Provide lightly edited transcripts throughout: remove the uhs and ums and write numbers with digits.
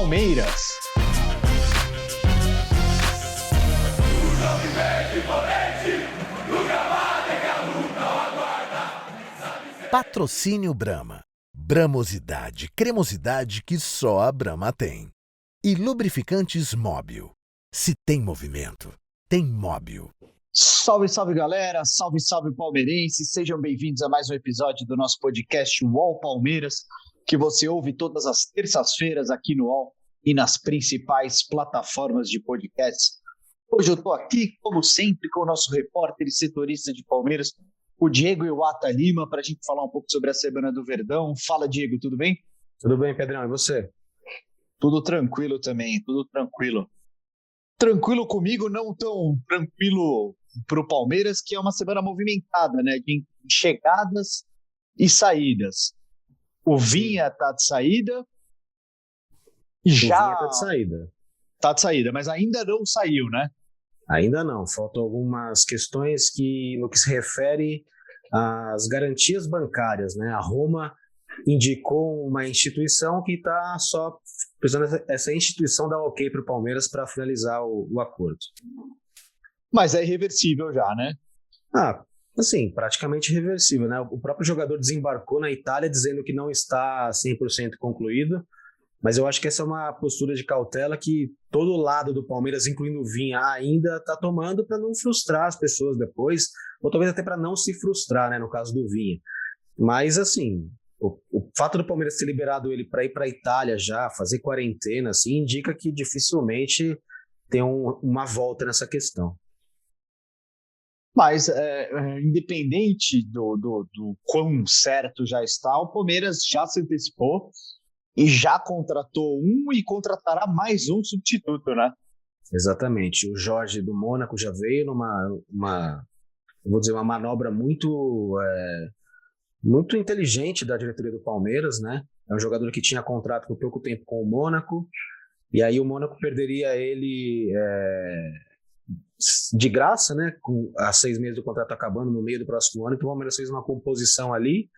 Palmeiras. Patrocínio Brahma. Bramosidade, cremosidade que só a Brahma tem. E lubrificantes Móbil. Se tem movimento, tem Móbil. Salve, salve galera, salve, salve palmeirenses, sejam bem-vindos a mais um episódio do nosso podcast UOL Palmeiras, que você ouve todas as terças-feiras aqui no UOL e nas principais plataformas de podcasts. Hoje eu estou aqui, como sempre, com o nosso repórter e setorista de Palmeiras, o Diego Iwata Lima, para a gente falar um pouco sobre a Semana do Verdão. Fala, Diego, tudo bem? Tudo bem, Pedrão, e você? Tudo tranquilo também, tudo tranquilo. Tranquilo comigo, não tão tranquilo para o Palmeiras, que é uma semana movimentada, né? De chegadas e saídas. O Vinha tá de saída e já... O Vinha tá de saída. Tá de saída, mas ainda não saiu, né? Ainda não, faltam algumas questões que, no que se refere às garantias bancárias, né? A Roma indicou uma instituição que está só precisando essa instituição dar ok para o Palmeiras para finalizar o acordo. Mas é irreversível já, né? Assim, praticamente irreversível, né? O próprio jogador desembarcou na Itália dizendo que não está 100% concluído, mas eu acho que essa é uma postura de cautela que todo lado do Palmeiras, incluindo o Vinha, ainda está tomando para não frustrar as pessoas depois, ou talvez até para não se frustrar, né, no caso do Vinha. Mas, assim, o fato do Palmeiras ter liberado ele para ir para a Itália já, fazer quarentena, assim, indica que dificilmente tem uma volta nessa questão. Mas, independente do quão certo já está, o Palmeiras já se antecipou e já contratou um e contratará mais um substituto, né? Exatamente. O Jorge do Mônaco já veio numa manobra muito inteligente da diretoria do Palmeiras, né? É um jogador que tinha contrato por pouco tempo com o Mônaco, e aí o Mônaco perderia ele de graça, né? Há 6 meses do contrato acabando no meio do próximo ano, então o Palmeiras fez uma composição ali,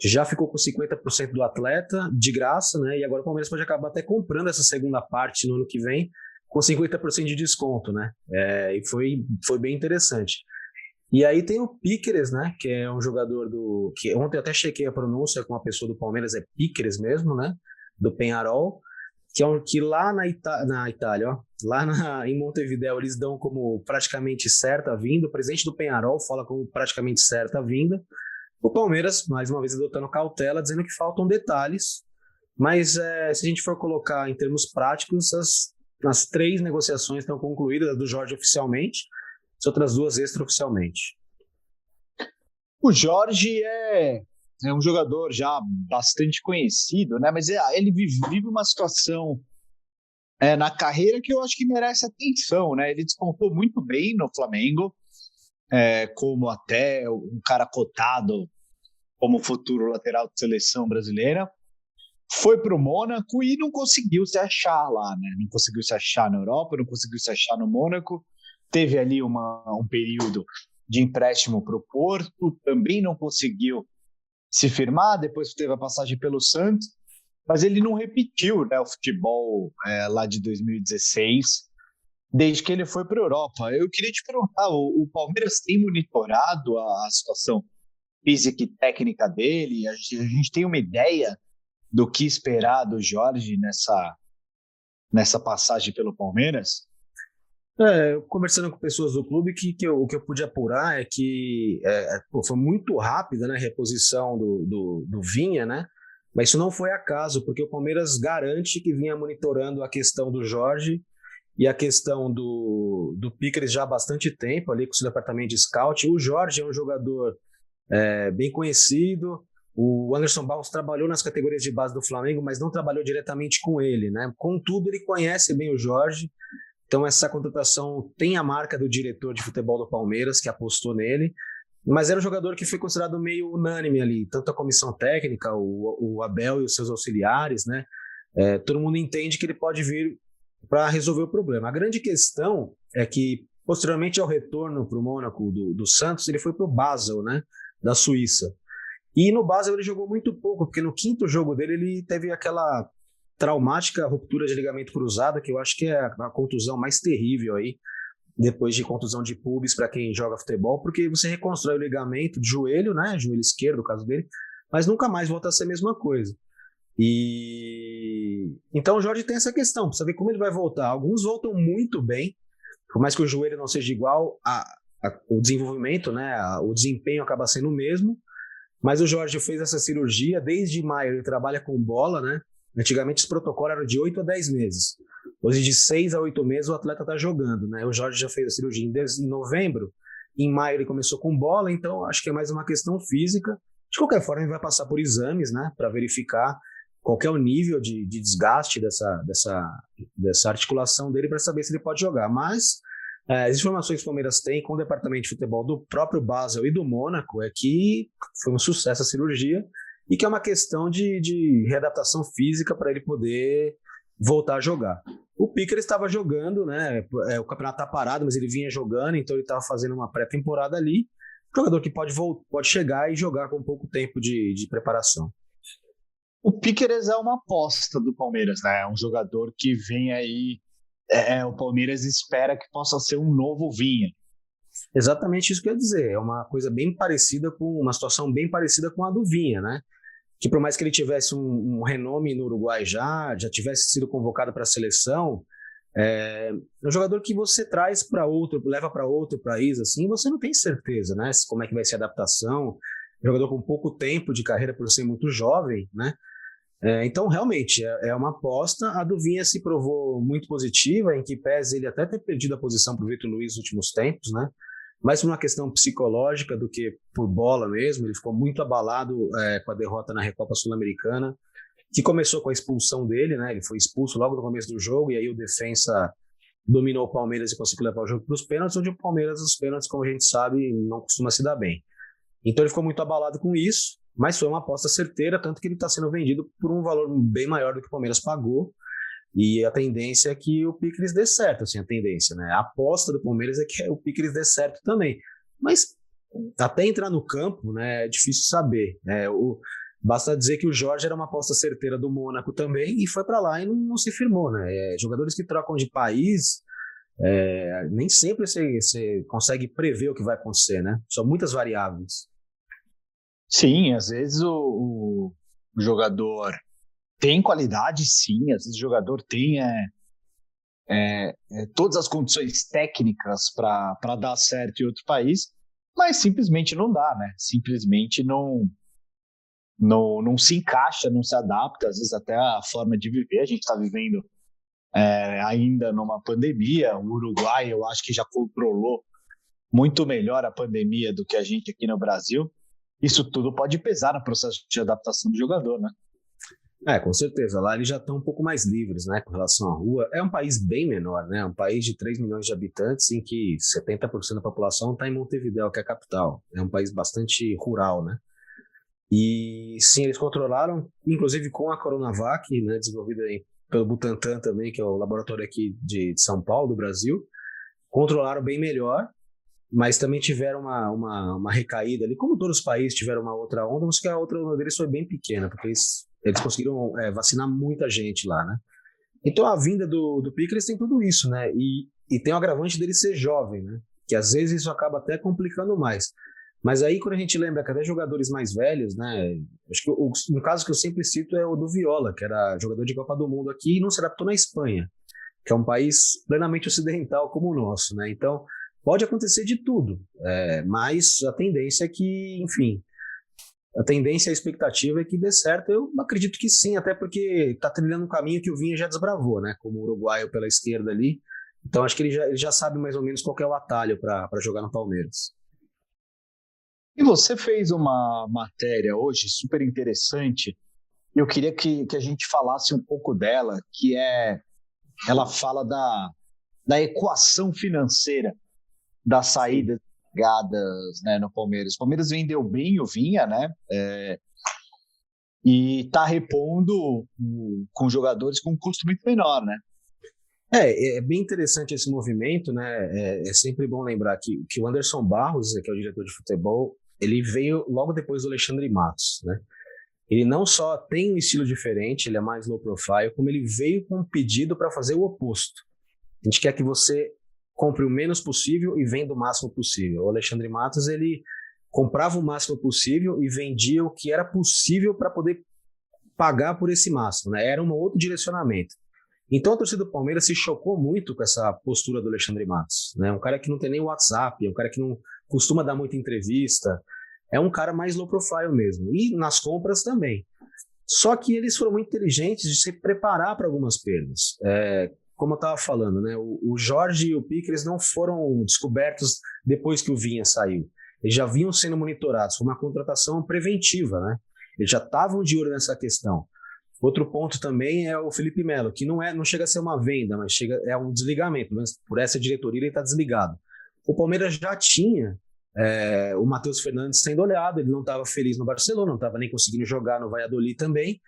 já ficou com 50% do atleta de graça, né? E agora o Palmeiras pode acabar até comprando essa segunda parte no ano que vem com 50% de desconto, né? E foi bem interessante. E aí tem o Piquerez, né? Que é um jogador que ontem eu até chequei a pronúncia com uma pessoa do Palmeiras, é Piquerez mesmo, né? Do Peñarol, que lá na Itália, ó, lá em Montevidéu, eles dão como praticamente certa a vinda. O presidente do Peñarol fala como praticamente certa a vinda. O Palmeiras, mais uma vez, adotando cautela, dizendo que faltam detalhes, mas se a gente for colocar em termos práticos, as 3 negociações estão concluídas, a do Jorge oficialmente, as outras 2 extraoficialmente. O Jorge é um jogador já bastante conhecido, né? Mas ele vive uma situação na carreira que eu acho que merece atenção, né? Ele despontou muito bem no Flamengo, como até um cara cotado como futuro lateral de seleção brasileira, foi para o Mônaco e não conseguiu se achar lá, né? Não conseguiu se achar na Europa, não conseguiu se achar no Mônaco, teve ali um período de empréstimo para o Porto, também não conseguiu se firmar, depois teve a passagem pelo Santos, mas ele não repetiu, né, o futebol lá de 2016, desde que ele foi para a Europa. Eu queria te perguntar, o Palmeiras tem monitorado a situação física e técnica dele? A gente tem uma ideia do que esperar do Jorge nessa passagem pelo Palmeiras? Conversando com pessoas do clube, o que eu pude apurar é que foi muito rápida, né, a reposição do Vinha, né? Mas isso não foi acaso, porque o Palmeiras garante que vinha monitorando a questão do Jorge e a questão do Piquerez já há bastante tempo, ali com o seu departamento de scout. O Jorge é um jogador bem conhecido. O Anderson Barros trabalhou nas categorias de base do Flamengo, mas não trabalhou diretamente com ele, né? Contudo, ele conhece bem o Jorge, então essa contratação tem a marca do diretor de futebol do Palmeiras, que apostou nele, mas era um jogador que foi considerado meio unânime ali, tanto a comissão técnica, o Abel e os seus auxiliares, né? Todo mundo entende que ele pode vir para resolver o problema. A grande questão é que, posteriormente ao retorno para o Mônaco do Santos, ele foi para o Basel, né, da Suíça. E no Basel ele jogou muito pouco, porque no 5º jogo dele ele teve aquela traumática ruptura de ligamento cruzado, que eu acho que é a contusão mais terrível aí, depois de contusão de pubis para quem joga futebol, porque você reconstrói o ligamento de joelho, né, joelho esquerdo, no caso dele, mas nunca mais volta a ser a mesma coisa. E então o Jorge tem essa questão, precisa ver como ele vai voltar. Alguns voltam muito bem, por mais que o joelho não seja igual, o desenvolvimento, né, o desempenho acaba sendo o mesmo, mas o Jorge fez essa cirurgia, desde maio ele trabalha com bola, né? Antigamente esse protocolo era de 8 a 10 meses. Hoje de 6 a 8 meses o atleta está jogando, né? O Jorge já fez a cirurgia em novembro, em maio ele começou com bola, então acho que é mais uma questão física. De qualquer forma, ele vai passar por exames, né, para verificar qual que é o nível de desgaste dessa articulação dele para saber se ele pode jogar. Mas as informações que o Palmeiras tem com o departamento de futebol do próprio Basel e do Mônaco é que foi um sucesso a cirurgia e que é uma questão de readaptação física para ele poder voltar a jogar. O Piquerez estava jogando, né? O campeonato está parado, mas ele vinha jogando, então ele estava fazendo uma pré-temporada ali. Jogador que pode chegar e jogar com pouco tempo de preparação. O Piquerez é uma aposta do Palmeiras, né? É um jogador que vem aí. O Palmeiras espera que possa ser um novo Vinha. Exatamente isso que eu ia dizer. É uma coisa bem parecida uma situação bem parecida com a do Vinha, né? Que por mais que ele tivesse um renome no Uruguai já tivesse sido convocado para a seleção, é um jogador que você traz para leva para outro país, assim, você não tem certeza, né? Como é que vai ser a adaptação. Jogador com pouco tempo de carreira por ser muito jovem, né? Então, realmente, é uma aposta. A do Vinha se provou muito positiva, em que pese ele até ter perdido a posição para o Vitor Luiz nos últimos tempos, né? Mais por uma questão psicológica do que por bola mesmo. Ele ficou muito abalado com a derrota na Recopa Sul-Americana, que começou com a expulsão dele, né? Ele foi expulso logo no começo do jogo, e aí o defensa dominou o Palmeiras e conseguiu levar o jogo para os pênaltis, onde o Palmeiras, os pênaltis, como a gente sabe, não costuma se dar bem. Então ele ficou muito abalado com isso, mas foi uma aposta certeira, tanto que ele está sendo vendido por um valor bem maior do que o Palmeiras pagou, e a tendência é que o Piquerez dê certo, assim, a tendência, né? A aposta do Palmeiras é que o Piquerez dê certo também, mas até entrar no campo, né, é difícil saber, né? Basta dizer que o Jorge era uma aposta certeira do Mônaco também e foi para lá e não se firmou, né? Jogadores que trocam de país, nem sempre você consegue prever o que vai acontecer, né? São muitas variáveis. Sim, às vezes o jogador tem qualidade, sim, às vezes o jogador tem todas as condições técnicas para dar certo em outro país, mas simplesmente não dá, né? Simplesmente não se encaixa, não se adapta, às vezes até a forma de viver. A gente está vivendo ainda numa pandemia. O Uruguai, eu acho que já controlou muito melhor a pandemia do que a gente aqui no Brasil. Isso tudo pode pesar no processo de adaptação do jogador, né? Com certeza. Lá eles já estão um pouco mais livres, né, com relação à rua. É um país bem menor, né? Um país de 3 milhões de habitantes em que 70% da população está em Montevidéu, que é a capital. É um país bastante rural, né? E sim, eles controlaram, inclusive com a Coronavac, né, desenvolvida pelo Butantan também, que é o laboratório aqui de São Paulo, do Brasil, controlaram bem melhor, mas também tiveram uma recaída ali, como todos os países tiveram uma outra onda, mas que a outra onda deles foi bem pequena, porque eles conseguiram vacinar muita gente lá, né? Então a vinda do Piquerez tem tudo isso, né? E tem o agravante dele ser jovem, né? Que às vezes isso acaba até complicando mais. Mas aí, quando a gente lembra que até jogadores mais velhos, né? Acho que um caso que eu sempre cito é o do Viola, que era jogador de Copa do Mundo aqui e não se adaptou na Espanha, que é um país plenamente ocidental como o nosso, né? Então, pode acontecer de tudo, mas a tendência é que, enfim, a tendência, a expectativa é que dê certo. Eu acredito que sim, até porque está trilhando um caminho que o Vinha já desbravou, né? Como uruguaio pela esquerda ali. Então, acho que ele já sabe mais ou menos qual que é o atalho para jogar no Palmeiras. E você fez uma matéria hoje super interessante, e eu queria que a gente falasse um pouco dela, que ela fala da equação financeira das saídas pagadas, né, no Palmeiras. O Palmeiras vendeu bem o Vinha, né? E está repondo com jogadores com um custo muito menor, né? É bem interessante esse movimento, né? É sempre bom lembrar que o Anderson Barros, que é o diretor de futebol, ele veio logo depois do Alexandre Matos, né? Ele não só tem um estilo diferente, ele é mais low profile, como ele veio com um pedido para fazer o oposto. A gente quer que você compre o menos possível e venda o máximo possível. O Alexandre Matos, ele comprava o máximo possível e vendia o que era possível para poder pagar por esse máximo, né? Era um outro direcionamento. Então a torcida do Palmeiras se chocou muito com essa postura do Alexandre Matos, né? Um cara que não tem nem WhatsApp, um cara que não costuma dar muita entrevista, é um cara mais low profile mesmo. E nas compras também. Só que eles foram muito inteligentes de se preparar para algumas perdas. Como eu estava falando, né? O Jorge e o Piqueres não foram descobertos depois que o Vinha saiu. Eles já vinham sendo monitorados. Foi uma contratação preventiva, né? Eles já estavam de olho nessa questão. Outro ponto também é o Felipe Melo, que não chega a ser uma venda, mas é um desligamento. Mas por essa diretoria ele está desligado. O Palmeiras já tinha o Matheus Fernandes sendo olhado, ele não estava feliz no Barcelona, não estava nem conseguindo jogar no Valladolid também.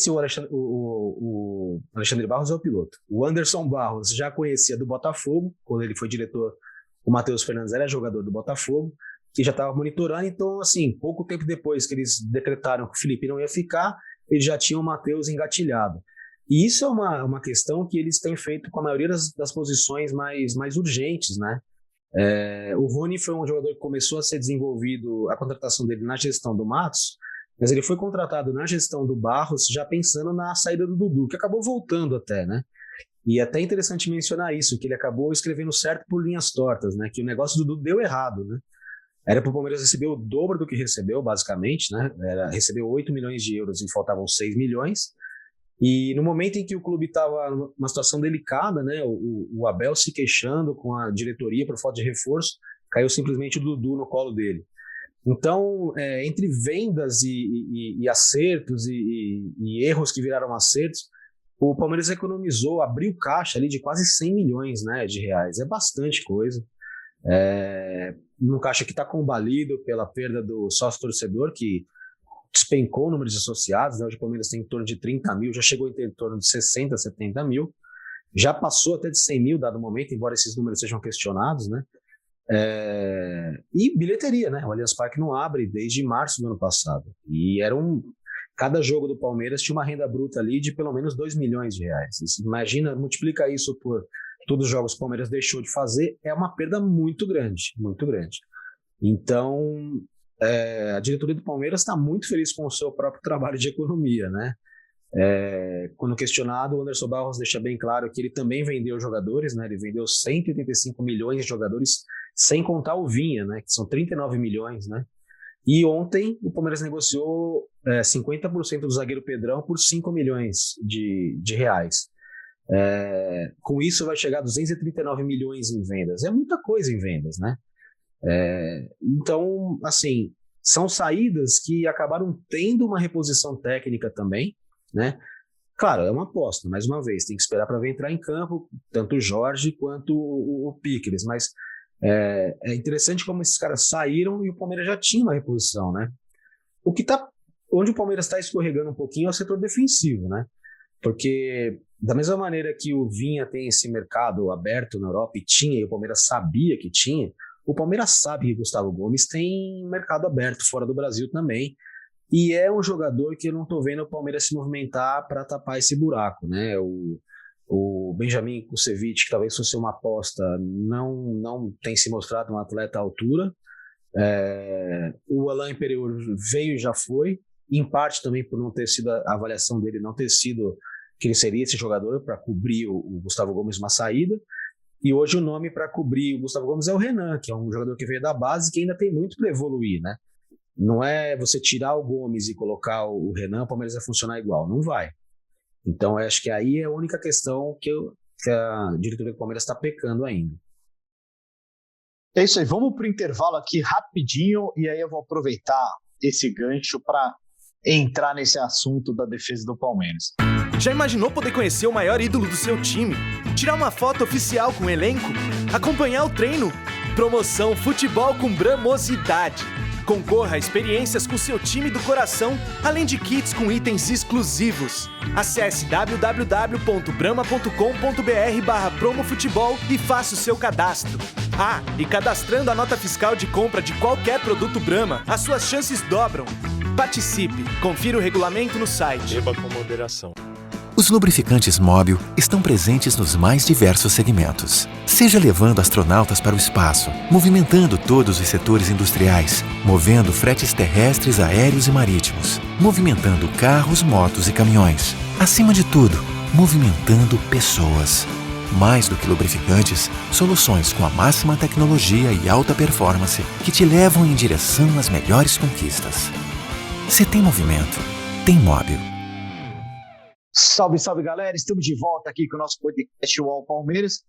O Alexandre Barros é o piloto. O Anderson Barros já conhecia do Botafogo, quando ele foi diretor, o Matheus Fernandes era jogador do Botafogo, que já estava monitorando, então, assim, pouco tempo depois que eles decretaram que o Felipe não ia ficar, eles já tinham o Matheus engatilhado. E isso é uma questão que eles têm feito com a maioria das posições mais urgentes, né? O Rony foi um jogador que começou a ser desenvolvido, a contratação dele na gestão do Matos, mas ele foi contratado na gestão do Barros já pensando na saída do Dudu, que acabou voltando até, né? E é até interessante mencionar isso, que ele acabou escrevendo certo por linhas tortas, né? Que o negócio do Dudu deu errado, né? Era para o Palmeiras receber o dobro do que recebeu, basicamente, né? Recebeu 8 milhões de euros e faltavam 6 milhões. E no momento em que o clube estava numa situação delicada, né? O Abel se queixando com a diretoria por falta de reforço, caiu simplesmente o Dudu no colo dele. Então, entre vendas e acertos e erros que viraram acertos, o Palmeiras economizou, abriu caixa ali de quase 100 milhões, né, de reais. É bastante coisa. Num caixa que está combalido pela perda do sócio-torcedor, que despencou o número de associados, né? Hoje o Palmeiras tem em torno de 30 mil, já chegou em torno de 60, 70 mil, já passou até de 100 mil dado momento, embora esses números sejam questionados, né? E bilheteria, né? O Allianz Parque não abre desde março do ano passado, e cada jogo do Palmeiras tinha uma renda bruta ali de pelo menos 2 milhões de reais. Imagina, multiplica isso por todos os jogos que o Palmeiras deixou de fazer, é uma perda muito grande, muito grande. Então, a diretoria do Palmeiras está muito feliz com o seu próprio trabalho de economia, né? Quando questionado, o Anderson Barros deixa bem claro que ele também vendeu jogadores, né? Ele vendeu 185 milhões de jogadores, sem contar o Vinha, né? Que são 39 milhões, né? E ontem o Palmeiras negociou 50% do zagueiro Pedrão por 5 milhões de reais. Com isso vai chegar a 239 milhões em vendas. É muita coisa em vendas, né? Então, assim, são saídas que acabaram tendo uma reposição técnica também, né? Claro, é uma aposta, mais uma vez, tem que esperar para ver entrar em campo, tanto o Jorge quanto o Piqueres, mas é interessante como esses caras saíram e o Palmeiras já tinha uma reposição, né? Onde o Palmeiras está escorregando um pouquinho é o setor defensivo, né? Porque da mesma maneira que o Vinha tem esse mercado aberto na Europa e tinha, e o Palmeiras sabia que tinha, o Palmeiras sabe que Gustavo Gomes tem mercado aberto fora do Brasil também, e é um jogador que eu não estou vendo o Palmeiras se movimentar para tapar esse buraco, né? O Benjamin Kusevich, que talvez fosse uma aposta, não tem se mostrado um atleta à altura. O Alain Pereur veio e já foi, em parte também por não ter sido a avaliação dele, não ter sido que ele seria esse jogador para cobrir o Gustavo Gomes uma saída. E hoje o nome para cobrir o Gustavo Gomes é o Renan, que é um jogador que veio da base e que ainda tem muito para evoluir, né? Não é você tirar o Gomes e colocar o Renan, o Palmeiras vai funcionar igual, não vai. Então eu acho que aí é a única questão que a diretoria do Palmeiras está pecando ainda. É isso aí, vamos para o intervalo aqui rapidinho e aí eu vou aproveitar esse gancho para entrar nesse assunto da defesa do Palmeiras. Já imaginou poder conhecer o maior ídolo do seu time? Tirar uma foto oficial com o elenco? Acompanhar o treino? Promoção Futebol com Bramosidade. Concorra a experiências com seu time do coração, além de kits com itens exclusivos. Acesse www.brama.com.br/promofutebol e faça o seu cadastro. E cadastrando a nota fiscal de compra de qualquer produto Brahma, as suas chances dobram. Participe! Confira o regulamento no site. Beba com moderação. Os lubrificantes Mobil estão presentes nos mais diversos segmentos. Seja levando astronautas para o espaço, movimentando todos os setores industriais, movendo fretes terrestres, aéreos e marítimos, movimentando carros, motos e caminhões. Acima de tudo, movimentando pessoas. Mais do que lubrificantes, soluções com a máxima tecnologia e alta performance que te levam em direção às melhores conquistas. Se tem movimento, tem Mobil. Salve, salve, galera! Estamos de volta aqui com o nosso podcast UOL Palmeiras.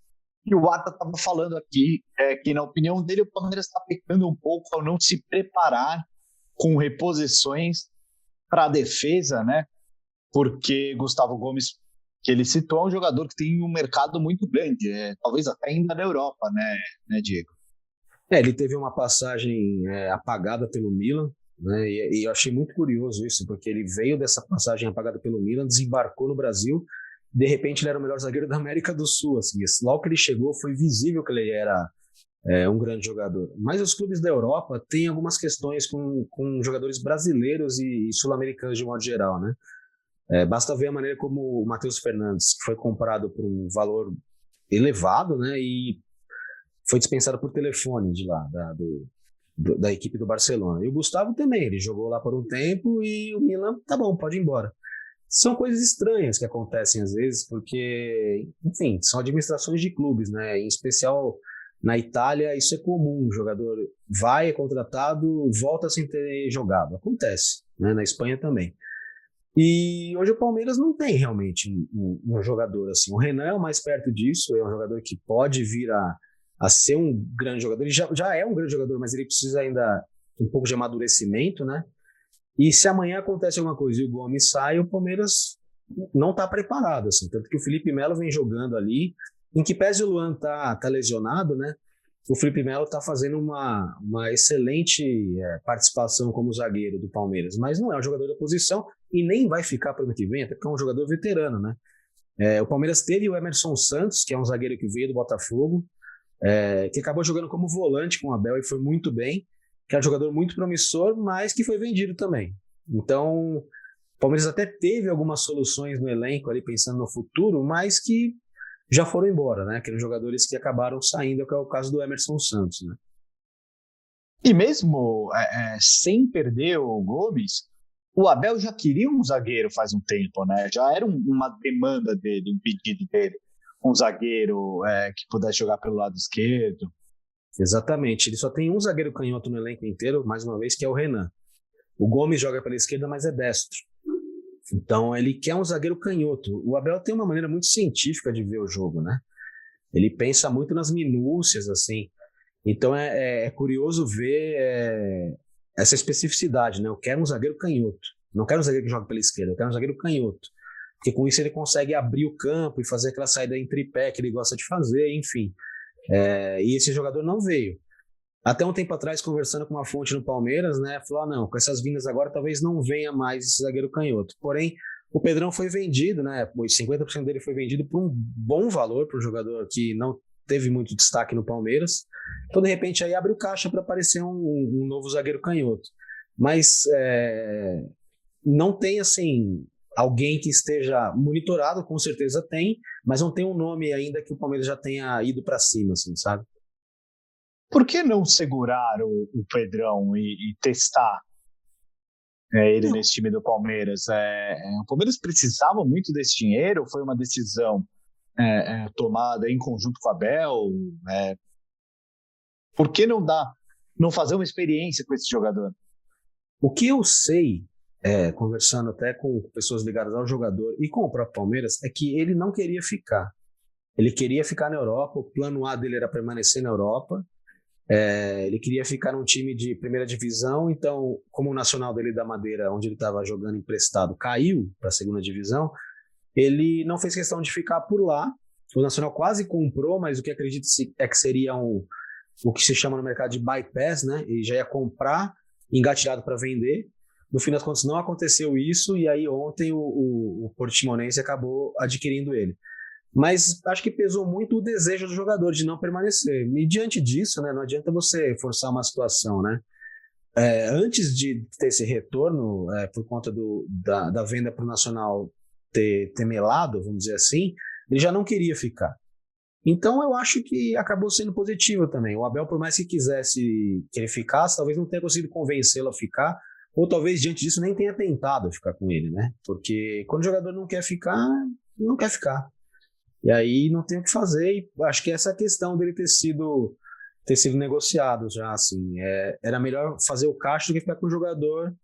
E o Ata estava falando aqui que, na opinião dele, o Palmeiras está pecando um pouco ao não se preparar com reposições para a defesa, né? Porque Gustavo Gomes, que ele citou, é um jogador que tem um mercado muito grande, talvez até ainda na Europa, né, Diego? Ele teve uma passagem apagada pelo Milan, né? E eu achei muito curioso isso, porque ele veio dessa passagem apagada pelo Milan, desembarcou no Brasil, de repente ele era o melhor zagueiro da América do Sul, assim, logo que ele chegou foi visível que ele era um grande jogador. Mas os clubes da Europa têm algumas questões com jogadores brasileiros e sul-americanos de modo geral, né? Basta ver a maneira como o Matheus Fernandes, que foi comprado por um valor elevado, né, e foi dispensado por telefone de lá, da equipe do Barcelona. E o Gustavo também, ele jogou lá por um tempo e o Milan, tá bom, pode ir embora. São coisas estranhas que acontecem às vezes, porque, enfim, são administrações de clubes, né? Em especial na Itália, isso é comum. O jogador vai, é contratado, volta sem ter jogado. Acontece, né? Na Espanha também. E hoje o Palmeiras não tem realmente um jogador assim. O Renan é o mais perto disso, é um jogador que pode vir a ser um grande jogador. Ele já é um grande jogador, mas ele precisa ainda um pouco de amadurecimento, né? E se amanhã acontece alguma coisa e o Gomes sai, o Palmeiras não está preparado, assim. Tanto que o Felipe Melo vem jogando ali, em que pese o Luan tá lesionado, né? O Felipe Melo está fazendo uma excelente participação como zagueiro do Palmeiras, mas não é um jogador da posição e nem vai ficar para o ano que vem, até porque é um jogador veterano, né? O Palmeiras teve o Emerson Santos, que é um zagueiro que veio do Botafogo, que acabou jogando como volante com o Abel e foi muito bem, que é um jogador muito promissor, mas que foi vendido também. Então, o Palmeiras até teve algumas soluções no elenco ali pensando no futuro, mas que já foram embora, né? Aqueles jogadores que acabaram saindo, que é o caso do Emerson Santos, né? E mesmo sem perder o Gomes, o Abel já queria um zagueiro faz um tempo, né? Já era uma demanda dele, um pedido dele. Um zagueiro que pudesse jogar pelo lado esquerdo. Exatamente. Ele só tem um zagueiro canhoto no elenco inteiro, mais uma vez, que é o Renan. O Gomes joga pela esquerda, mas é destro. Então, ele quer um zagueiro canhoto. O Abel tem uma maneira muito científica de ver o jogo, né? Ele pensa muito nas minúcias, assim. Então, é curioso ver essa especificidade, né? Eu quero um zagueiro canhoto. Não quero um zagueiro que joga pela esquerda, eu quero um zagueiro canhoto. Porque com isso ele consegue abrir o campo e fazer aquela saída em tripé que ele gosta de fazer, enfim. E esse jogador não veio. Até um tempo atrás, conversando com uma fonte no Palmeiras, né, falou, não, com essas vindas agora talvez não venha mais esse zagueiro canhoto. Porém, o Pedrão foi vendido, né, 50% dele foi vendido por um bom valor para um jogador que não teve muito destaque no Palmeiras. Então, de repente, aí abre o caixa para aparecer um novo zagueiro canhoto. Mas não tem, assim, alguém que esteja monitorado, com certeza tem, mas não tem um nome ainda que o Palmeiras já tenha ido para cima, assim, sabe? Por que não segurar o Pedrão e testar ele nesse time do Palmeiras? O Palmeiras precisava muito desse dinheiro? Foi uma decisão tomada em conjunto com o Abel? Por que não fazer uma experiência com esse jogador? O que eu sei, conversando até com pessoas ligadas ao jogador e com o próprio Palmeiras, é que ele não queria ficar. Ele queria ficar na Europa, o plano A dele era permanecer na Europa. Ele queria ficar num time de primeira divisão, então, como o Nacional dele da Madeira, onde ele estava jogando emprestado, caiu para a segunda divisão, ele não fez questão de ficar por lá. O Nacional quase comprou, mas o que acredito é que seria o que se chama no mercado de bypass, né? Ele já ia comprar, engatilhado para vender. No fim das contas, não aconteceu isso, e aí ontem o Portimonense acabou adquirindo ele. Mas acho que pesou muito o desejo do jogador de não permanecer. E diante disso, né, não adianta você forçar uma situação, né? antes de ter esse retorno, por conta da venda para o Nacional ter melado, vamos dizer assim, ele já não queria ficar. Então eu acho que acabou sendo positivo também. O Abel, por mais que quisesse que ele ficasse, talvez não tenha conseguido convencê-lo a ficar, ou talvez diante disso nem tenha tentado ficar com ele, né? Porque quando o jogador não quer ficar, não quer ficar. E aí não tem o que fazer, e acho que essa é a questão dele ter sido negociado já, assim. Era melhor fazer o caixa do que ficar com um jogador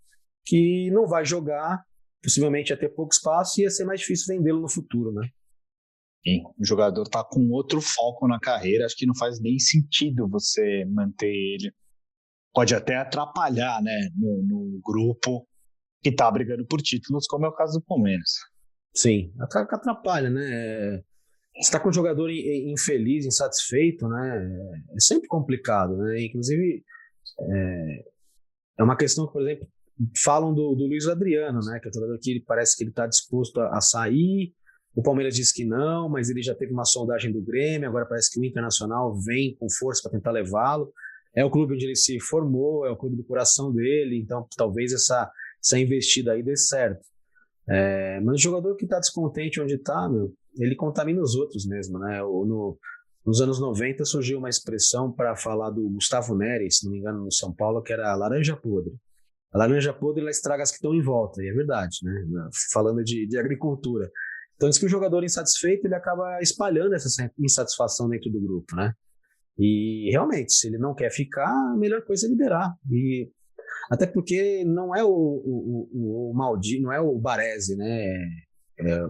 que não vai jogar, possivelmente ia ter pouco espaço e ia ser mais difícil vendê-lo no futuro, né? Sim, o jogador está com outro foco na carreira, acho que não faz nem sentido você manter ele. Pode até atrapalhar, né, no grupo que está brigando por títulos, como é o caso do Palmeiras. Sim, atrapalha, né? Você está com um jogador infeliz, insatisfeito, né? É sempre complicado, né? Inclusive, é uma questão que, por exemplo, falam do Luiz Adriano, né? Que é um jogador que parece que ele está disposto a sair. O Palmeiras diz que não, mas ele já teve uma sondagem do Grêmio, agora parece que o Internacional vem com força para tentar levá-lo. É o clube onde ele se formou, é o clube do coração dele, então talvez essa investida aí dê certo. Mas o jogador que está descontente onde está, ele contamina os outros mesmo, né? Nos anos 90 surgiu uma expressão para falar do Gustavo Neri, se não me engano, no São Paulo, que era a laranja podre. A laranja podre, ela estraga as que estão em volta, e é verdade, né? Falando de agricultura. Então, diz que o jogador insatisfeito, ele acaba espalhando essa insatisfação dentro do grupo, né? E, realmente, se ele não quer ficar, a melhor coisa é liberar. E, até porque não é o Maldini, não é o Baresi, né?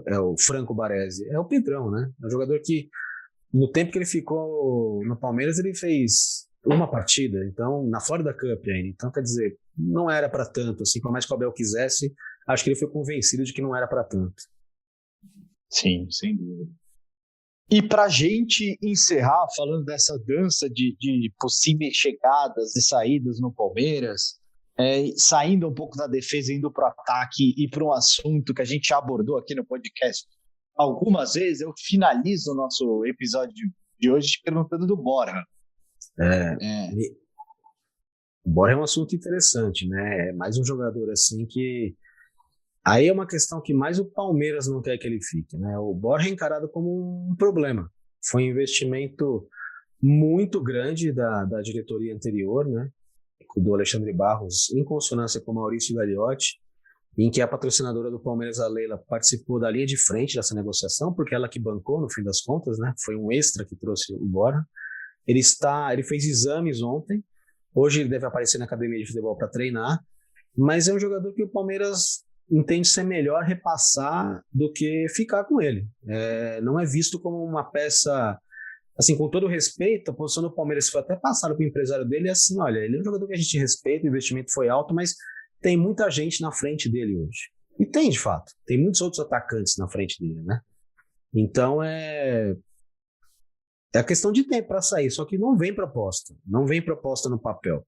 É o Franco Baresi, é o Pedrão, né? É um jogador que, no tempo que ele ficou no Palmeiras, ele fez uma partida, então, na Florida Cup ainda. Então, quer dizer, não era para tanto, assim, por mais que o Abel quisesse, acho que ele foi convencido de que não era para tanto. Sim, sem dúvida. E para a gente encerrar, falando dessa dança de possíveis chegadas e saídas no Palmeiras, saindo um pouco da defesa, indo para o ataque e para um assunto que a gente já abordou aqui no podcast algumas vezes, eu finalizo o nosso episódio de hoje te perguntando do Borja. O Borja é um assunto interessante, né? É mais um jogador assim que... Aí é uma questão que mais o Palmeiras não quer que ele fique, né? O Borja é encarado como um problema. Foi um investimento muito grande da diretoria anterior, né? Do Alexandre Barros, em consonância com o Maurício Gagliotti, em que a patrocinadora do Palmeiras, a Leila, participou da linha de frente dessa negociação, porque ela que bancou, no fim das contas, né? Foi um extra que trouxe o Borja. Ele fez exames ontem, hoje ele deve aparecer na academia de futebol para treinar, mas é um jogador que o Palmeiras entende ser melhor repassar do que ficar com ele. Não é visto como uma peça, assim, com todo respeito, a posição do Palmeiras foi até passada para o empresário dele, é assim, olha, ele é um jogador que a gente respeita, o investimento foi alto, mas tem muita gente na frente dele hoje. E tem, de fato, tem muitos outros atacantes na frente dele, né? Então é a questão de tempo para sair, só que não vem proposta no papel.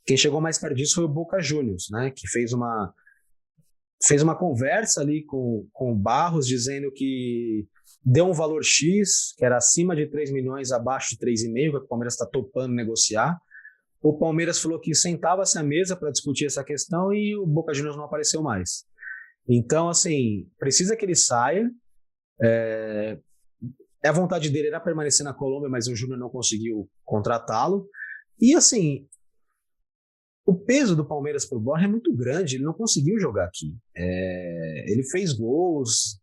Quem chegou mais perto disso foi o Boca Juniors, né? Que fez uma conversa ali com o Barros, dizendo que deu um valor X, que era acima de 3 milhões, abaixo de 3,5, que o Palmeiras está topando negociar. O Palmeiras falou que sentava-se à mesa para discutir essa questão e o Boca Juniors não apareceu mais. Então, assim, precisa que ele saia. A vontade dele era permanecer na Colômbia, mas o Júnior não conseguiu contratá-lo. E, assim, o peso do Palmeiras para o Borja é muito grande, ele não conseguiu jogar aqui. Ele fez gols,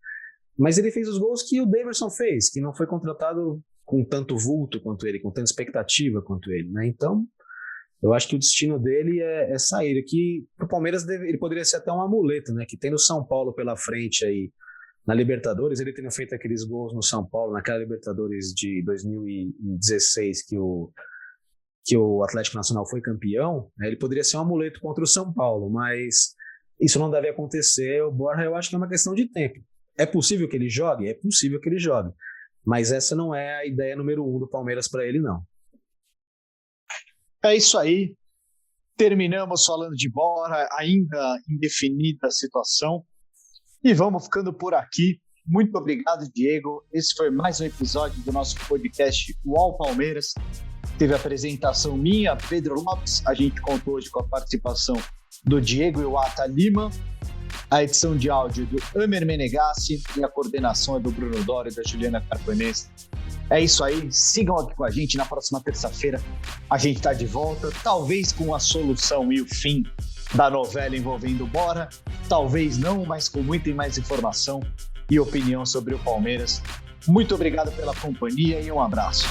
mas ele fez os gols que o Daverson fez, que não foi contratado com tanto vulto quanto ele, com tanta expectativa quanto ele, né? Então, eu acho que o destino dele é sair. Aqui, para o Palmeiras, ele poderia ser até um amuleto, né? Que tem no São Paulo pela frente aí, na Libertadores, ele tendo feito aqueles gols no São Paulo, naquela Libertadores de 2016 que o Atlético Nacional foi campeão, né, ele poderia ser um amuleto contra o São Paulo, mas isso não deve acontecer. O Borja, eu acho que é uma questão de tempo. É possível que ele jogue? É possível que ele jogue, mas essa não é a ideia número 1 do Palmeiras para ele, não. É isso aí. Terminamos falando de Borja, ainda indefinida a situação, e vamos ficando por aqui. Muito obrigado, Diego. Esse foi mais um episódio do nosso podcast UOL Palmeiras. teve a apresentação minha, Pedro Lopes. A gente contou hoje com a participação do Diego Iwata Lima. A edição de áudio do Amer Menegassi e a coordenação é do Bruno Dória e da Juliana Carpanês. É isso aí, sigam aqui com a gente. Na próxima terça-feira a gente está de volta, talvez com a solução e o fim da novela envolvendo Bora, talvez não, mas com muita e mais informação e opinião sobre o Palmeiras. Muito obrigado pela companhia e um abraço.